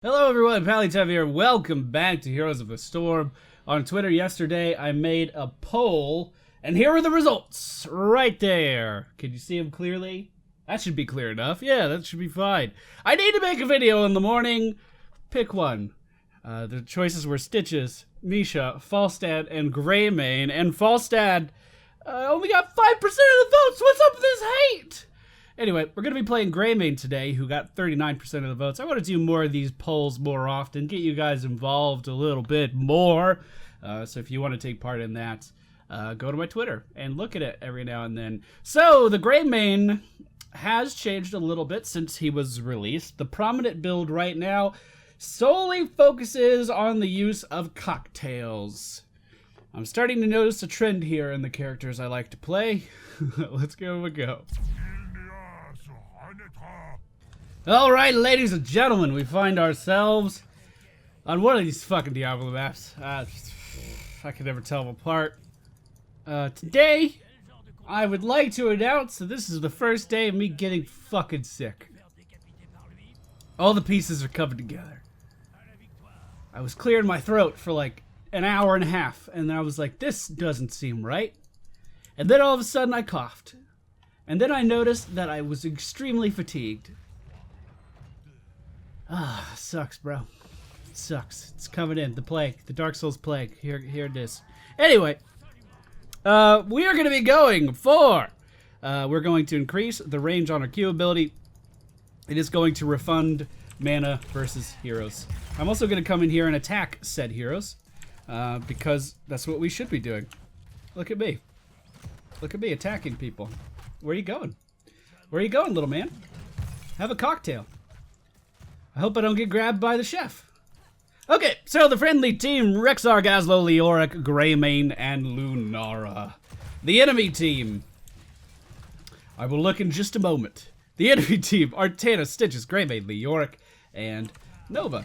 Hello everyone, Pallytev here. Welcome back to Heroes of the Storm. On Twitter yesterday, I made a poll, and here are the results, right there. Can you see them clearly? That should be clear enough. Yeah, that should be fine. I need to make a video in the morning. Pick one. The choices were Stitches, Misha, Falstad, and Greymane, and Falstad only got 5% of the votes. What's up with this hate? Anyway, we're going to be playing Greymane today, who got 39% of the votes. I want to do more of these polls more often, get you guys involved a little bit more. So if you want to take part in that, go to my Twitter and look at it every now and then. So the Greymane has changed a little bit since he was released. The prominent build right now solely focuses on the use of cocktails. I'm starting to notice a trend here in the characters I like to play. Let's give him a go. Alright, ladies and gentlemen, we find ourselves on one of these fucking Diablo maps. I can never tell them apart. Today, I would like to announce that this is the first day of me getting fucking sick. All the pieces are coming together. I was clearing my throat for like an hour and a half, and then I was like, this doesn't seem right. And then all of a sudden I coughed. And then I noticed that I was extremely fatigued. Ah, sucks, bro. It sucks. It's coming in. The plague. The Dark Souls plague. Here it is. Anyway, we are going to be going for... we're going to increase the range on our Q ability. It is going to refund mana versus heroes. I'm also going to come in here and attack said heroes. Because that's what we should be doing. Look at me. Look at me attacking people. Where are you going? Where are you going, little man? Have a cocktail. I hope I don't get grabbed by the chef. Okay, so the friendly team, Rexar, Gazlo, Leoric, Greymane, and Lunara. The enemy team. I will look in just a moment. The enemy team, Artana, Stitches, Greymane, Leoric, and Nova.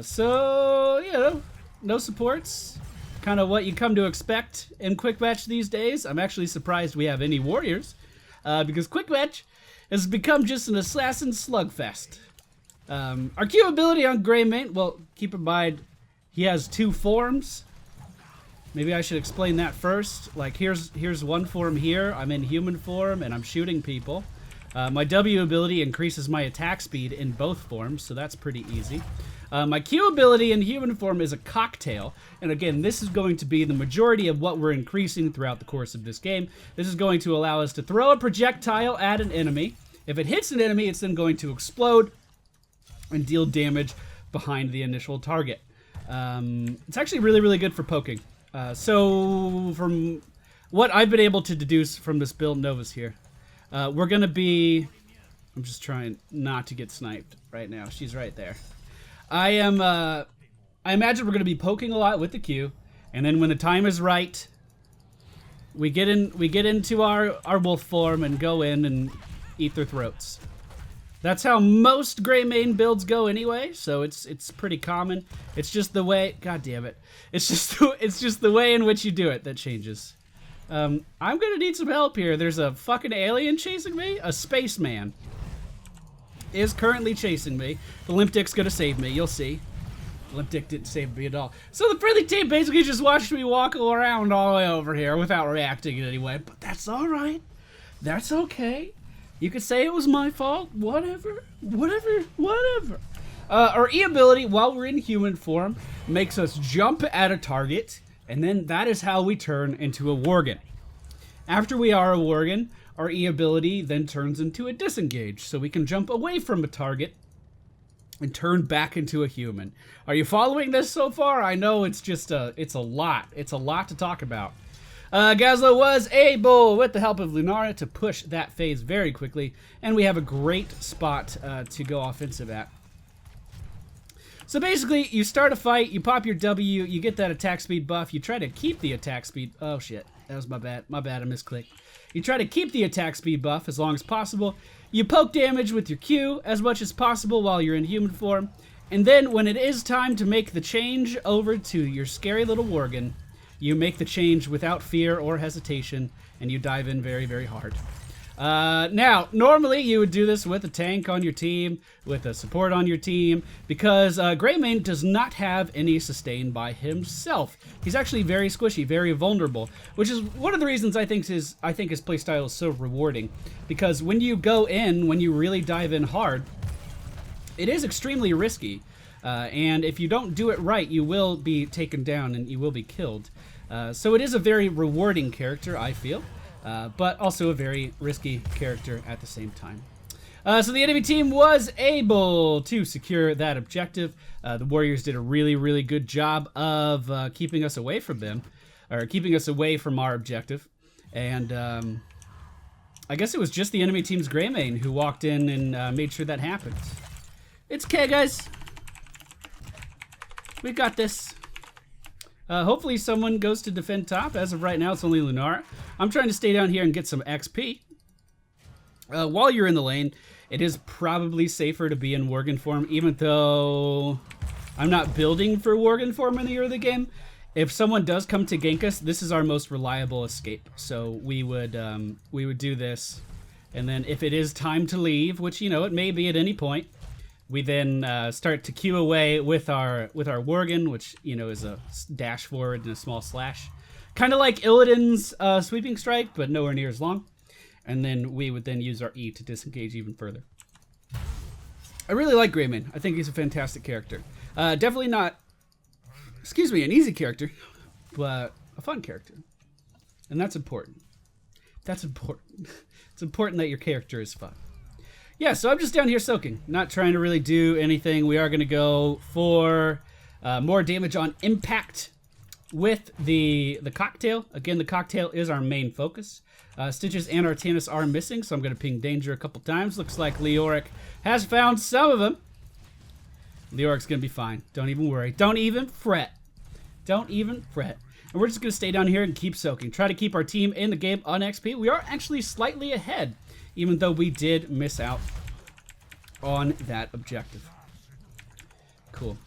So, you know, no supports. Kind of what you come to expect in Quick Match these days. I'm actually surprised we have any warriors. Because Quick Match has become just an assassin slugfest. Our Q ability on Greymane, well, keep in mind, he has two forms. Maybe I should explain that first. Like, here's one form here. I'm in human form, and I'm shooting people. My W ability increases my attack speed in both forms, so that's pretty easy. My Q ability in human form is a cocktail, and again, this is going to be the majority of what we're increasing throughout the course of this game. This is going to allow us to throw a projectile at an enemy. If it hits an enemy, it's then going to explode and deal damage behind the initial target. It's actually really, really good for poking. So from what I've been able to deduce from this build, Nova's here. We're gonna be, I'm just trying not to get sniped right now. She's right there. I imagine we're gonna be poking a lot with the Q, and then when the time is right, we get into our wolf form and go in and eat their throats. That's how most Greymane builds go anyway, so it's pretty common. It's just the way, god damn it. It's just the way in which you do it that changes. I'm gonna need some help here. There's a fucking alien chasing me. A spaceman is currently chasing me. The Limp Dick's gonna save me, you'll see. Limp Dick didn't save me at all. So the friendly team basically just watched me walk around all the way over here without reacting in any way, but that's alright. That's okay. You could say it was my fault, whatever. Our E ability, while we're in human form, makes us jump at a target, and then that is how we turn into a worgen. After we are a worgen, our E ability then turns into a disengage, so we can jump away from a target and turn back into a human. Are you following this so far? I know it's just it's a lot. It's a lot to talk about. Gazlo was able, with the help of Lunara, to push that phase very quickly, and we have a great spot to go offensive at. So basically, you start a fight, you pop your W, you get that attack speed buff, you try to keep the attack speed... Oh shit, that was my bad, I misclicked. You try to keep the attack speed buff as long as possible, you poke damage with your Q as much as possible while you're in human form, and then when it is time to make the change over to your scary little worgen, you make the change without fear or hesitation, and you dive in very, very hard. Now, normally you would do this with a tank on your team, with a support on your team, because Greymane does not have any sustain by himself. He's actually very squishy, very vulnerable, which is one of the reasons I think his playstyle is so rewarding. Because when you go in, when you really dive in hard, it is extremely risky. And if you don't do it right, you will be taken down and you will be killed. So it is a very rewarding character, I feel, but also a very risky character at the same time. So the enemy team was able to secure that objective. The Warriors did a really, really good job of keeping us away from them, or keeping us away from our objective. And I guess it was just the enemy team's Greymane who walked in and made sure that happened. It's okay, guys. We got this. Hopefully someone goes to defend top. As of right now, it's only Lunara. I'm trying to stay down here and get some XP. While you're in the lane, it is probably safer to be in worgen form, even though I'm not building for worgen form in the early game. If someone does come to gank us, this is our most reliable escape. So we would do this, and then if it is time to leave, which it may be at any point, we then start to queue away with our worgen, which is a dash forward and a small slash, kind of like Illidan's sweeping strike, but nowhere near as long. And then we would then use our E to disengage even further. I really like Greymane. I think he's a fantastic character. Definitely not, an easy character, but a fun character, and that's important. That's important. It's important that your character is fun. Yeah, so I'm just down here soaking, not trying to really do anything. We are going to go for more damage on impact with the cocktail. Again, the cocktail is our main focus. Stitches and Artanis are missing, so I'm going to ping danger a couple times. Looks like Leoric has found some of them. Leoric's going to be fine. Don't even worry. Don't even fret. Don't even fret. And we're just going to stay down here and keep soaking. Try to keep our team in the game on XP. We are actually slightly ahead, even though we did miss out on that objective. Cool.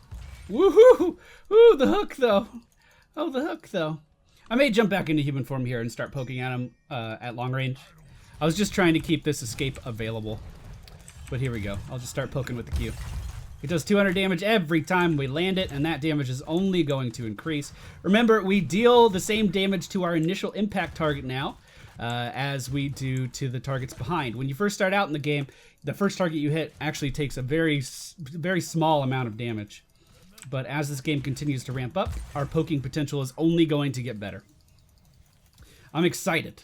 Woohoo! Ooh, the hook, though. Oh, the hook, though. I may jump back into human form here and start poking at him at long range. I was just trying to keep this escape available. But here we go. I'll just start poking with the Q. It does 200 damage every time we land it, and that damage is only going to increase. Remember, we deal the same damage to our initial impact target now, as we do to the targets behind. When you first start out in the game, the first target you hit actually takes a very, very small amount of damage. But as this game continues to ramp up, our poking potential is only going to get better. I'm excited.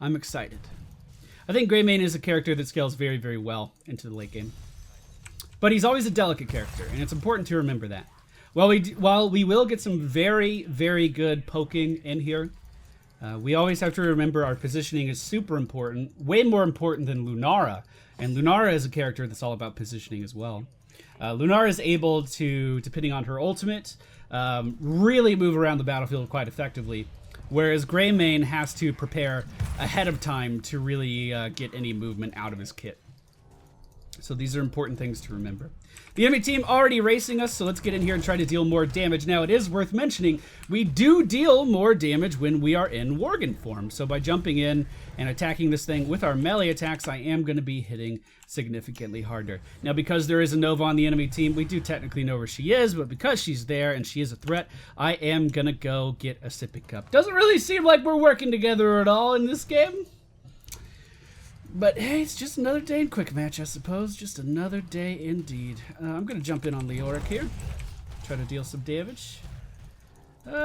I'm excited. I think Greymane is a character that scales very, very well into the late game. But he's always a delicate character, and it's important to remember that. While we will get some very, very good poking in here, we always have to remember our positioning is super important, way more important than Lunara. And Lunara is a character that's all about positioning as well. Lunara is able to, depending on her ultimate, really move around the battlefield quite effectively, whereas Greymane has to prepare ahead of time to really get any movement out of his kit. So these are important things to remember. The enemy team already racing us, so let's get in here and try to deal more damage. Now, it is worth mentioning, we do deal more damage when we are in worgen form. So by jumping in and attacking this thing with our melee attacks, I am going to be hitting significantly harder. Now, because there is a Nova on the enemy team, we do technically know where she is, but because she's there and she is a threat, I am going to go get a sippy cup. Doesn't really seem like we're working together at all in this game. But hey, it's just another day in quick match, I suppose. Just another day indeed. I'm going to jump in on Leoric here. Try to deal some damage.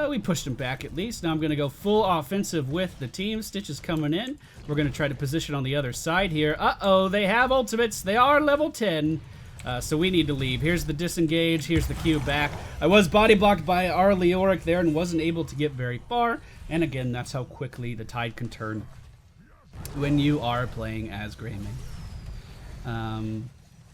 We pushed him back at least. Now I'm going to go full offensive with the team. Stitch is coming in. We're going to try to position on the other side here. Uh-oh, they have ultimates. They are level 10. So we need to leave. Here's the disengage. Here's the Q back. I was body blocked by our Leoric there and wasn't able to get very far. And again, that's how quickly the tide can turn when you are playing as Greymane.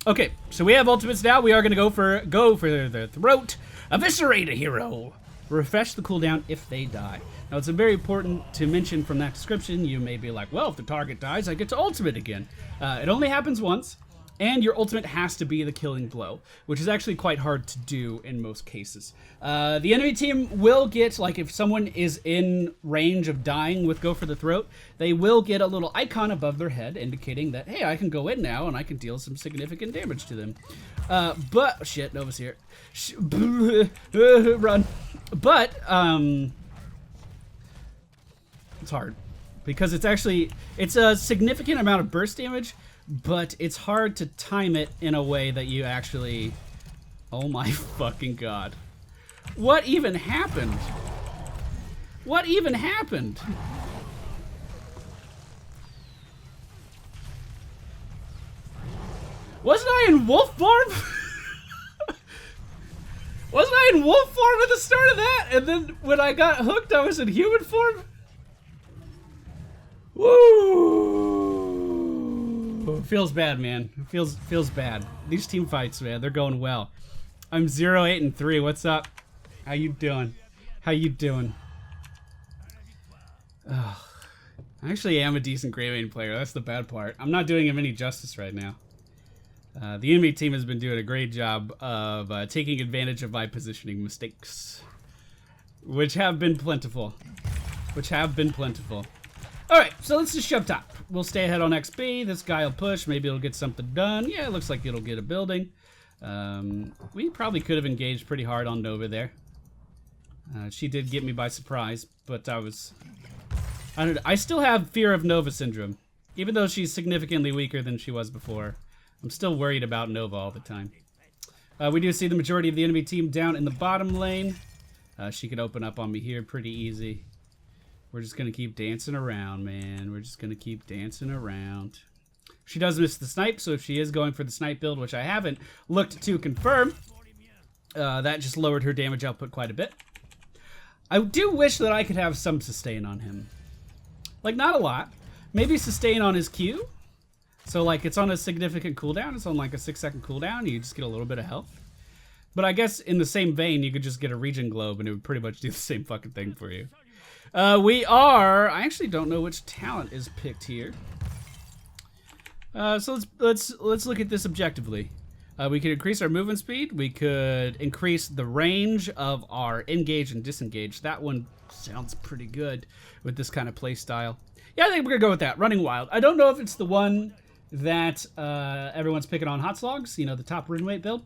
Okay, so we have ultimates now. We are going to go for the throat. Eviscerate a hero. Refresh the cooldown if they die. Now, it's very important to mention from that description. You may be like, well, if the target dies, I get to ultimate again. It only happens once. And your ultimate has to be the killing blow, which is actually quite hard to do in most cases. The enemy team will get, like if someone is in range of dying with Go for the Throat, they will get a little icon above their head indicating that, hey, I can go in now and I can deal some significant damage to them. But, shit, Nova's here. Run. But, it's hard. Because it's a significant amount of burst damage, but it's hard to time it in a way that you actually... Oh my fucking god. What even happened? What even happened? Wasn't I in wolf form? Wasn't I in wolf form at the start of that? And then when I got hooked, I was in human form? Woo! Feels bad, man. Feels bad. These team fights, man, they're going well. I'm 0-8-3. What's up? How you doing? How you doing? Ugh. I actually am a decent Greymane player. That's the bad part. I'm not doing him any justice right now. The enemy team has been doing a great job of taking advantage of my positioning mistakes, which have been plentiful. Alright, so let's just shove top. We'll stay ahead on XP. This guy will push. Maybe it'll get something done. Yeah, it looks like it'll get a building. We probably could have engaged pretty hard on Nova there. She did get me by surprise, but I don't know. I still have fear of Nova syndrome. Even though she's significantly weaker than she was before, I'm still worried about Nova all the time. We do see the majority of the enemy team down in the bottom lane. She could open up on me here pretty easy. We're just going to keep dancing around, man. We're just going to keep dancing around. She does miss the snipe, so if she is going for the snipe build, which I haven't looked to confirm, that just lowered her damage output quite a bit. I do wish that I could have some sustain on him. Like, not a lot. Maybe sustain on his Q. So, like, it's on a significant cooldown. It's on, like, a 6-second cooldown. You just get a little bit of health. But I guess in the same vein, you could just get a regen globe, and it would pretty much do the same fucking thing for you. I actually don't know which talent is picked here. So let's look at this objectively. We could increase our movement speed. We could increase the range of our engage and disengage. That one sounds pretty good with this kind of play style. Yeah, I think we're gonna go with that. Running Wild. I don't know if it's the one that everyone's picking on Hot Slogs, you know, the top rune weight build.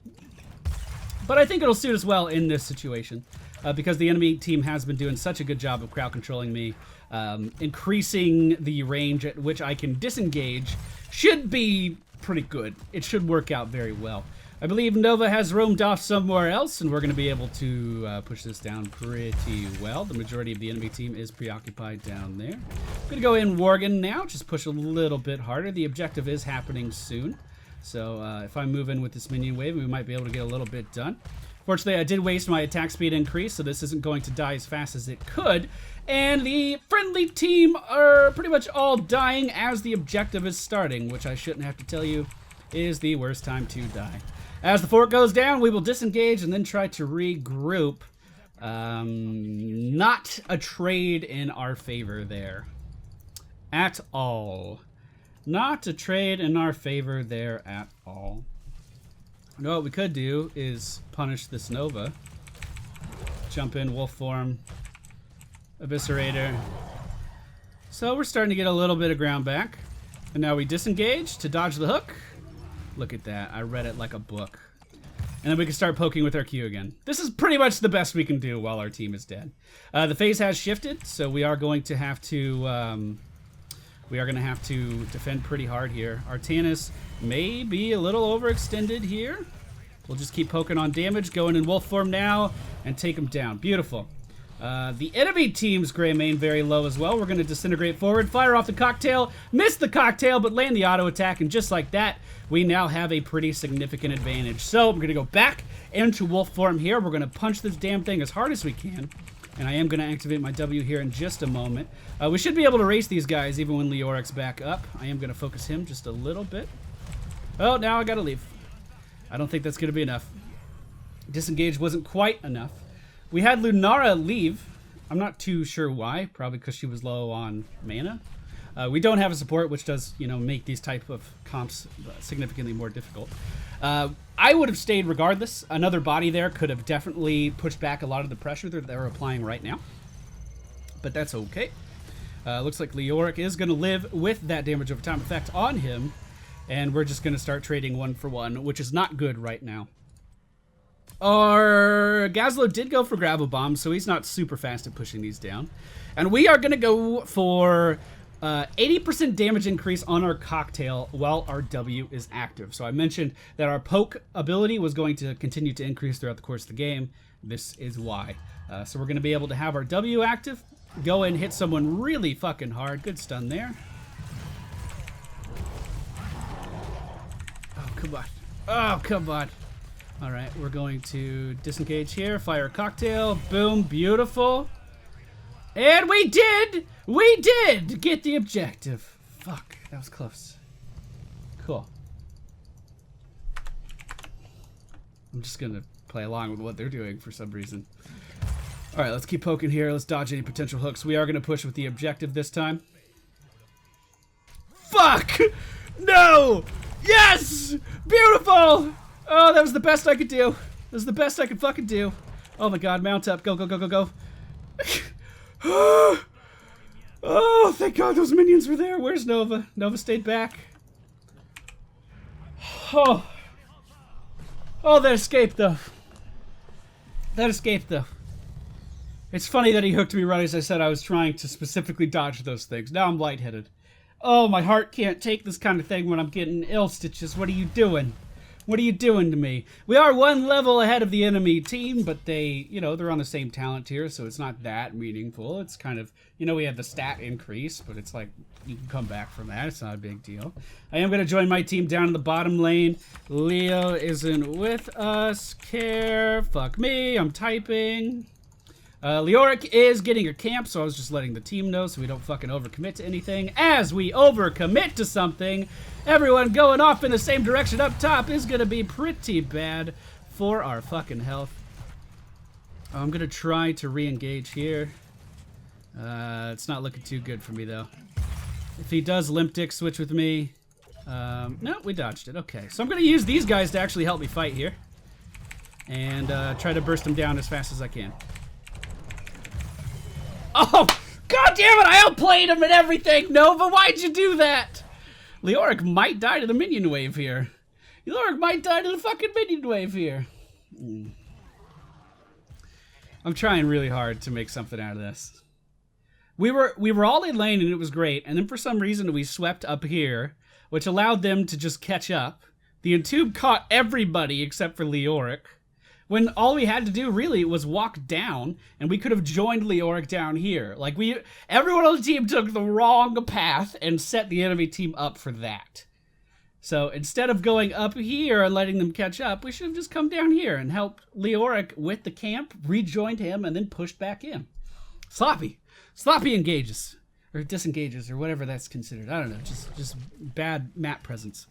But I think it'll suit us well in this situation. Because the enemy team has been doing such a good job of crowd controlling me. Increasing the range at which I can disengage should be pretty good. It should work out very well. I believe Nova has roamed off somewhere else, and we're going to be able to push this down pretty well. The majority of the enemy team is preoccupied down there. I'm going to go in worgen now, just push a little bit harder. The objective is happening soon. So if I move in with this minion wave, we might be able to get a little bit done. Fortunately, I did waste my attack speed increase, so this isn't going to die as fast as it could. And the friendly team are pretty much all dying as the objective is starting, which I shouldn't have to tell you is the worst time to die. As the fort goes down, we will disengage and then try to regroup. Not a trade in our favor there. At all. Not a trade in our favor there at all. You know what we could do is punish this Nova. Jump in, wolf form, eviscerator. So we're starting to get a little bit of ground back. And now we disengage to dodge the hook. Look at that, I read it like a book. And then we can start poking with our Q again. This is pretty much the best we can do while our team is dead. The phase has shifted, so we are going to have to defend pretty hard here. Artanis may be a little overextended here. We'll just keep poking on damage, going in wolf form now, and take him down. Beautiful. The enemy team's Greymane very low as well. We're going to disintegrate forward, fire off the cocktail, miss the cocktail, but land the auto attack, and just like that, we now have a pretty significant advantage. So we're going to go back into wolf form here. We're going to punch this damn thing as hard as we can. And I am going to activate my W here in just a moment. We should be able to race these guys even when Leoric's back up. I am going to focus him just a little bit. Oh, now I got to leave. I don't think that's going to be enough. Disengage wasn't quite enough. We had Lunara leave. I'm not too sure why. Probably because she was low on mana. We don't have a support, which does, you know, make these type of comps significantly more difficult. I would have stayed regardless. Another body there could have definitely pushed back a lot of the pressure that they're applying right now. But that's okay. Looks like Leoric is going to live with that damage over time effect on him. And we're just going to start trading 1-for-1, which is not good right now. Our Gazlo did go for Gravel Bomb, so he's not super fast at pushing these down. And we are going to go for 80% damage increase on our Cocktail while our W is active. So I mentioned that our Poke ability was going to continue to increase throughout the course of the game. This is why. So we're going to be able to have our W active, go and hit someone really fucking hard. Good stun there. Oh, come on. Oh, come on. All right, we're going to disengage here, fire a Cocktail. Boom, beautiful. And we did get the objective. Fuck, that was close. Cool. I'm just gonna play along with what they're doing for some reason. All right, let's keep poking here. Let's dodge any potential hooks. We are gonna push with the objective this time. Fuck! No! Yes! Beautiful! Oh, that was the best I could do. That was the best I could fucking do. Oh my god, mount up. Go, go, go, go, go. Oh, thank God those minions were there. Where's Nova? Nova stayed back. Oh, that escaped though. That escaped though. It's funny that he hooked me right as I said I was trying to specifically dodge those things. Now I'm lightheaded. Oh, my heart can't take this kind of thing when I'm getting ill stitches. What are you doing? What are you doing to me? We are one level ahead of the enemy team, but they, you know, they're on the same talent tier, so it's not that meaningful. It's kind of, you know, we have the stat increase, but it's like, you can come back from that. It's not a big deal. I am going to join my team down in the bottom lane. Leo isn't with us. Care. Fuck me. I'm typing. Leoric is getting a camp, so I was just letting the team know so we don't fucking overcommit to anything. As we overcommit to something, everyone going off in the same direction up top is going to be pretty bad for our fucking health. I'm going to try to re-engage here. It's not looking too good for me, though. If he does limp dick switch with me... no, we dodged it. Okay, so I'm going to use these guys to actually help me fight here. And try to burst them down as fast as I can. Oh, god damn it, I outplayed him and everything! Nova, why'd you do that? Leoric might die to the minion wave here. Leoric might die to the fucking minion wave here. I'm trying really hard to make something out of this. We were all in lane and it was great, and then for some reason we swept up here, which allowed them to just catch up. The Entube caught everybody except for Leoric, when all we had to do really was walk down, and we could have joined Leoric down here. Like, everyone on the team took the wrong path and set the enemy team up for that. So instead of going up here and letting them catch up, we should have just come down here and helped Leoric with the camp, rejoined him, and then pushed back in. Sloppy. Sloppy engages. Or disengages, or whatever that's considered. I don't know, just bad map presence.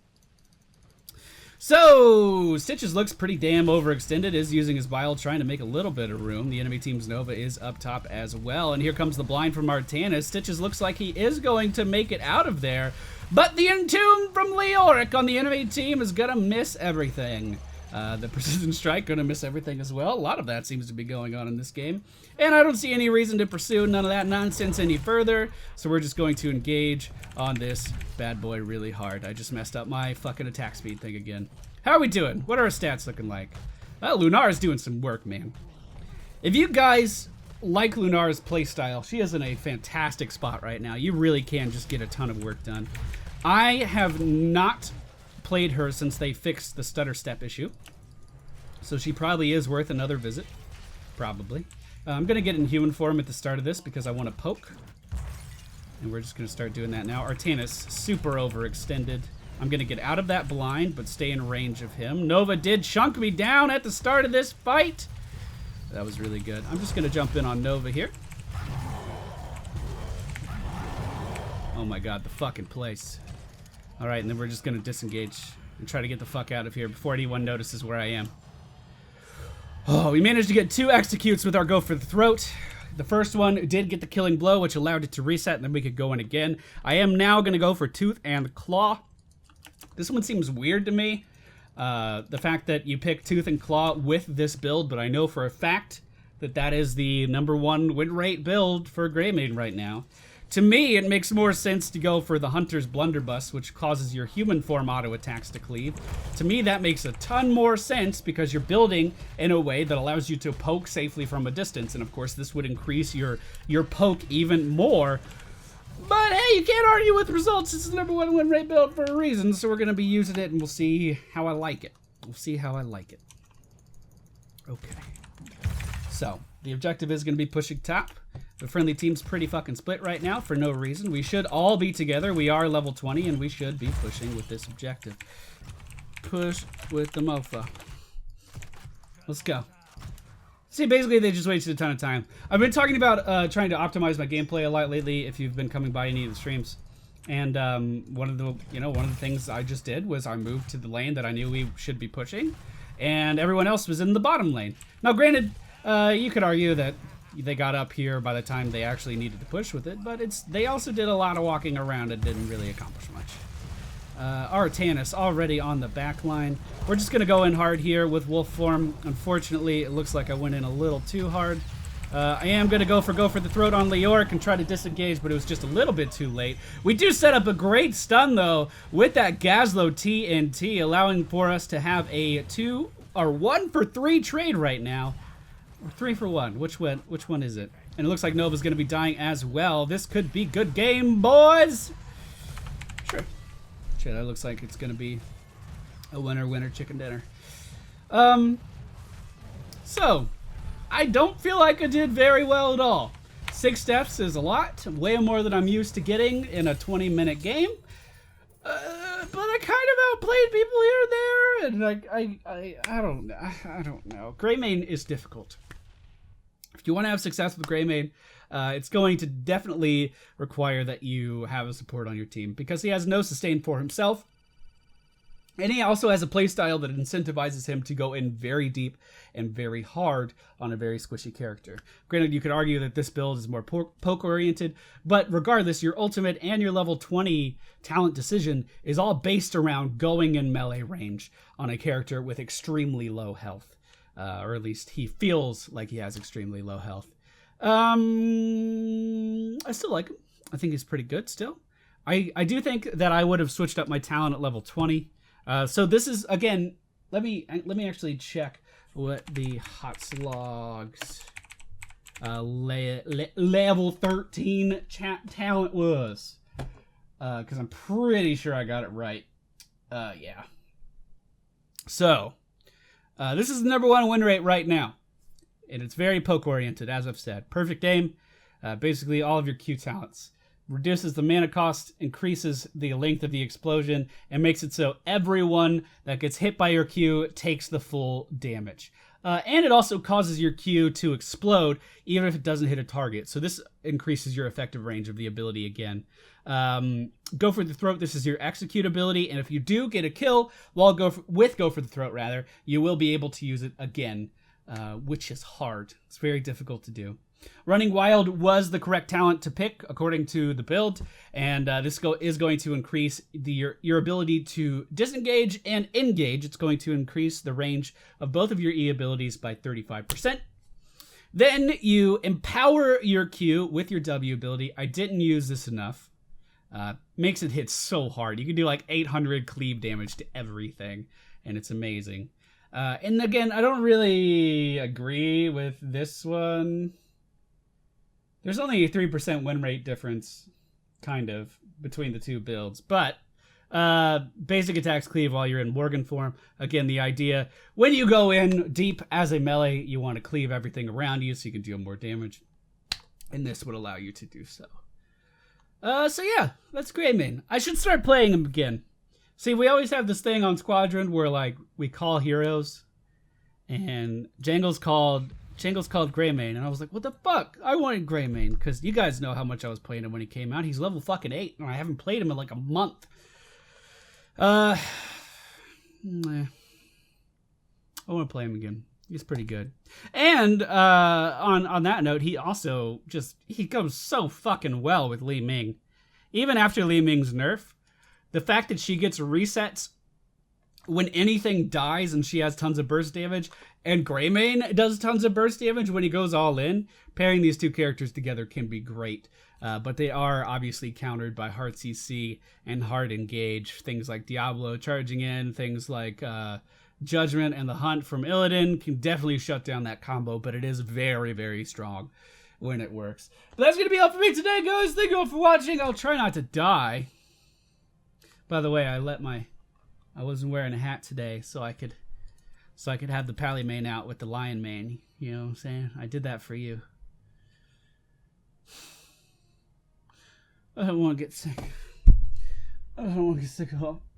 So, Stitches looks pretty damn overextended, is using his bile, trying to make a little bit of room. The enemy team's Nova is up top as well, and here comes the blind from Artanis. Stitches looks like he is going to make it out of there, but the Entomb from Leoric on the enemy team is gonna miss everything. The Precision Strike gonna miss everything as well. A lot of that seems to be going on in this game, and I don't see any reason to pursue none of that nonsense any further, so we're just going to engage on this bad boy really hard. I just messed up my fucking attack speed thing again. How are we doing? What are our stats looking like? Well, Lunara's doing some work, man. If you guys like Lunara's playstyle, she is in a fantastic spot right now. You really can just get a ton of work done. I have not played her since they fixed the stutter step issue, so she probably is worth another visit. Probably. I'm gonna get in human form at the start of this because I want to poke, and we're just gonna start doing that now. Artanis, super overextended. I'm gonna get out of that blind but stay in range of him. Nova did chunk me down at the start of this fight. That was really good. I'm just gonna jump in on Nova here. Oh my god, the fucking place. Alright, and then we're just gonna disengage and try to get the fuck out of here before anyone notices where I am. Oh, we managed to get 2 executes with our go for the throat. The first one did get the killing blow, which allowed it to reset, and then we could go in again. I am now going to go for Tooth and Claw. This one seems weird to me. The fact that you pick Tooth and Claw with this build, but I know for a fact that that is the #1 win rate build for Greymane right now. To me, it makes more sense to go for the Hunter's Blunderbuss, which causes your human form auto attacks to cleave. To me, that makes a ton more sense because you're building in a way that allows you to poke safely from a distance. And of course, this would increase your poke even more. But hey, you can't argue with results. It's the #1 win rate build for a reason, so we're going to be using it, and we'll see how I like it. We'll see how I like it. Okay. So, the objective is going to be pushing top. The friendly team's pretty fucking split right now for no reason. We should all be together. We are level 20, and we should be pushing with this objective. Push with the mofa. Let's go. See, basically, they just wasted a ton of time. I've been talking about trying to optimize my gameplay a lot lately. If you've been coming by any of the streams, and one of the things I just did was I moved to the lane that I knew we should be pushing, and everyone else was in the bottom lane. Now, granted, you could argue that they got up here by the time they actually needed to push with it, but they also did a lot of walking around and didn't really accomplish much. Artanis already on the back line. We're just going to go in hard here with Wolf Form. Unfortunately, it looks like I went in a little too hard. I am going to go for the throat on Leoric and try to disengage, but it was just a little bit too late. We do set up a great stun, though, with that Gazlo TNT, allowing for us to have a 1 for 3 trade right now. Or 3 for 1. Which one is it? And it looks like Nova's going to be dying as well. This could be good game, boys! Sure. Shit, that looks like it's going to be a winner chicken dinner. So, I don't feel like I did very well at all. 6 deaths is a lot, way more than I'm used to getting in a 20-minute game. But I kind of outplayed people here and there, and I don't know. Greymane is difficult. If you want to have success with Greymane, it's going to definitely require that you have a support on your team because he has no sustain for himself. And he also has a playstyle that incentivizes him to go in very deep and very hard on a very squishy character. Granted, you could argue that this build is more poke-oriented, but regardless, your ultimate and your level 20 talent decision is all based around going in melee range on a character with extremely low health. Or at least he feels like he has extremely low health. I still like him. I think he's pretty good still. I do think that I would have switched up my talent at level 20. So this is, again, let me actually check what the HoTs logs level 13 talent was. Because I'm pretty sure I got it right. Yeah. So, this is the #1 win rate right now. And it's very poke-oriented, as I've said. Perfect aim, basically all of your Q talents. Reduces the mana cost, increases the length of the explosion, and makes it so everyone that gets hit by your Q takes the full damage. And it also causes your Q to explode, even if it doesn't hit a target. So this increases your effective range of the ability again. Go for the throat. This is your execute ability, and if you do get a kill while go for the throat, rather, you will be able to use it again, which is hard. It's very difficult to do. Running Wild was the correct talent to pick according to the build, and this is going to increase your ability to disengage and engage. It's going to increase the range of both of your E abilities by 35%. Then you empower your Q with your W ability. I didn't use this enough. Makes it hit so hard. You can do like 800 cleave damage to everything, and it's amazing. And again, I don't really agree with this one. There's only a 3% win rate difference, kind of, between the two builds. But basic attacks cleave while you're in worgen form. Again, the idea, when you go in deep as a melee, you want to cleave everything around you so you can deal more damage. And this would allow you to do so. So yeah, that's Greymane. I should start playing him again. See, we always have this thing on Squadron where, like, we call heroes. And Jangle's called Greymane, and I was like, what the fuck? I wanted Greymane, because you guys know how much I was playing him when he came out. He's level fucking 8, and I haven't played him in like a month. Nah. I want to play him again. He's pretty good. And on that note, he also he goes so fucking well with Li Ming. Even after Li Ming's nerf, the fact that she gets resets when anything dies and she has tons of burst damage, and Greymane does tons of burst damage when he goes all in, pairing these two characters together can be great. But they are obviously countered by hard CC and hard engage. Things like Diablo charging in, things like Judgment and the Hunt from Illidan can definitely shut down that combo, but it is very, very strong when it works. But that's going to be all for me today, guys. Thank you all for watching. I'll try not to die. By the way, I wasn't wearing a hat today, so I could have the Pally mane out with the Lion mane. You know what I'm saying? I did that for you. I don't want to get sick. I don't want to get sick at all.